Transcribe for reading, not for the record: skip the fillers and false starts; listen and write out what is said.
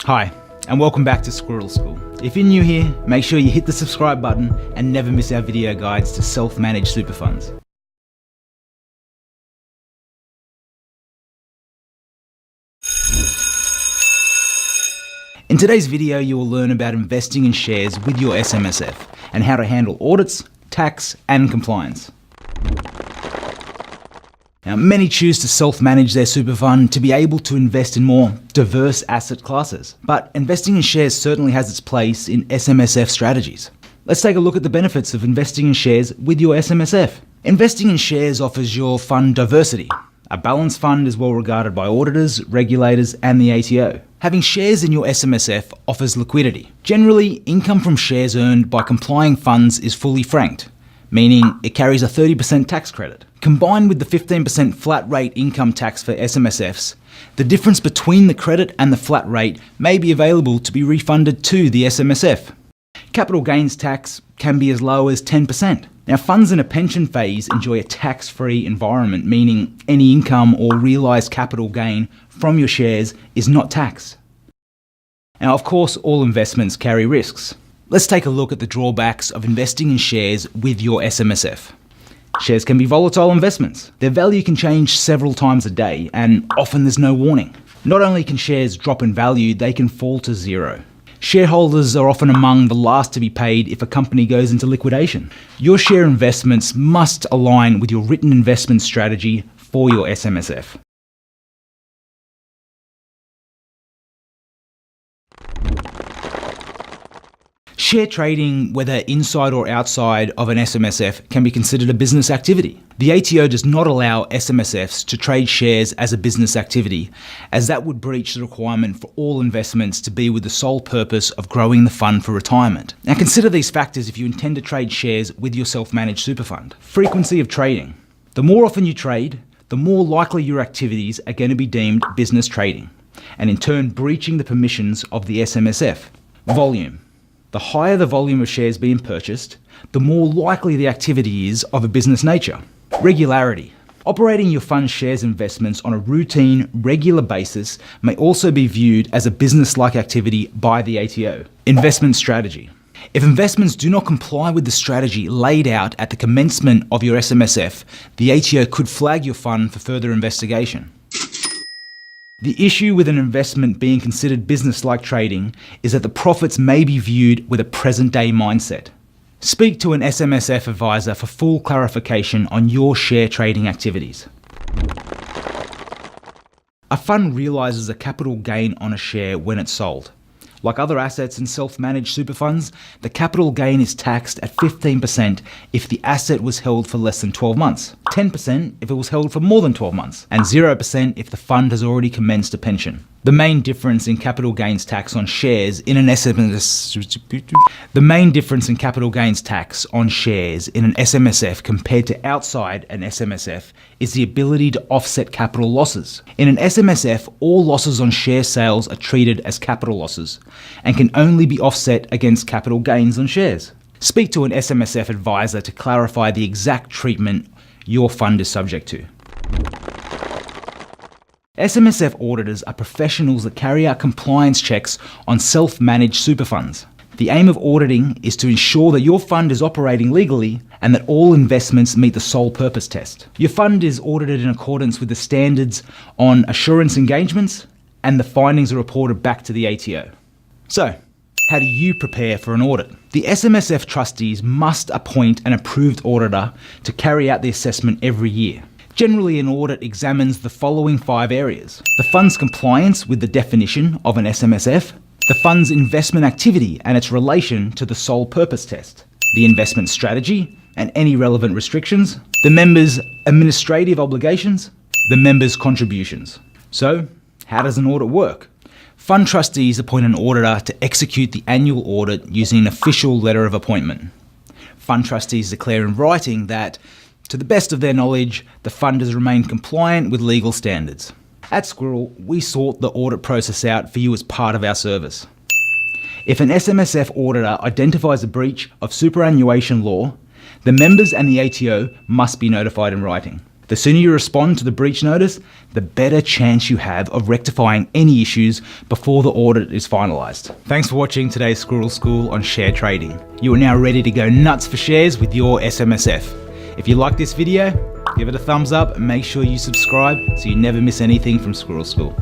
Hi, and welcome back to Squirrel School. If you're new here, make sure you hit the subscribe button and never miss our video guides to self-managed super funds. In today's video, you will learn about investing in shares with your SMSF and how to handle audits, tax, and compliance. Now, many choose to self-manage their super fund to be able to invest in more diverse asset classes, but investing in shares certainly has its place in SMSF strategies. Let's take a look at the benefits of investing in shares with your SMSF. Investing in shares offers your fund diversity. A balanced fund is well regarded by auditors, regulators, and the ATO. Having shares in your SMSF offers liquidity. Generally, income from shares earned by complying funds is fully franked, meaning it carries a 30% tax credit. Combined with the 15% flat rate income tax for SMSFs, the difference between the credit and the flat rate may be available to be refunded to the SMSF. Capital gains tax can be as low as 10%. Now, funds in a pension phase enjoy a tax-free environment, meaning any income or realised capital gain from your shares is not taxed. Now, of course, all investments carry risks. Let's take a look at the drawbacks of investing in shares with your SMSF. Shares can be volatile investments. Their value can change several times a day, and often there's no warning. Not only can shares drop in value, they can fall to zero. Shareholders are often among the last to be paid if a company goes into liquidation. Your share investments must align with your written investment strategy for your SMSF. Share trading, whether inside or outside of an SMSF, can be considered a business activity. The ATO does not allow SMSFs to trade shares as a business activity, as that would breach the requirement for all investments to be with the sole purpose of growing the fund for retirement. Now, consider these factors if you intend to trade shares with your self-managed super fund. Frequency of trading. The more often you trade, the more likely your activities are going to be deemed business trading, and in turn breaching the permissions of the SMSF. Volume. The higher the volume of shares being purchased, the more likely the activity is of a business nature. Regularity. Operating your fund shares investments on a routine, regular basis may also be viewed as a business-like activity by the ATO. Investment strategy. If investments do not comply with the strategy laid out at the commencement of your SMSF, the ATO could flag your fund for further investigation. The issue with an investment being considered business-like trading is that the profits may be viewed with a present-day mindset. Speak to an SMSF advisor for full clarification on your share trading activities. A fund realises a capital gain on a share when it's sold. Like other assets in self-managed super funds, the capital gain is taxed at 15% if the asset was held for less than 12 months, 10% if it was held for more than 12 months, and 0% if the fund has already commenced a pension. The main difference in capital gains tax on shares in an SMSF compared to outside an SMSF is the ability to offset capital losses. In an SMSF, all losses on share sales are treated as capital losses and can only be offset against capital gains on shares. Speak to an SMSF advisor to clarify the exact treatment your fund is subject to. SMSF auditors are professionals that carry out compliance checks on self-managed super funds. The aim of auditing is to ensure that your fund is operating legally and that all investments meet the sole purpose test. Your fund is audited in accordance with the standards on assurance engagements, and the findings are reported back to the ATO. So, how do you prepare for an audit? The SMSF trustees must appoint an approved auditor to carry out the assessment every year. Generally, an audit examines the following 5 areas: the fund's compliance with the definition of an SMSF, the fund's investment activity and its relation to the sole purpose test, the investment strategy and any relevant restrictions, the members' administrative obligations, the members' contributions. So, how does an audit work? Fund trustees appoint an auditor to execute the annual audit using an official letter of appointment. Fund trustees declare in writing that, to the best of their knowledge, the fund has remained compliant with legal standards. At Squirrel, we sort the audit process out for you as part of our service. If an SMSF auditor identifies a breach of superannuation law, the members and the ATO must be notified in writing. The sooner you respond to the breach notice, the better chance you have of rectifying any issues before the audit is finalised. Thanks for watching today's Squirrel School on share trading. You are now ready to go nuts for shares with your SMSF. If you like this video, give it a thumbs up and make sure you subscribe so you never miss anything from Squirrel School.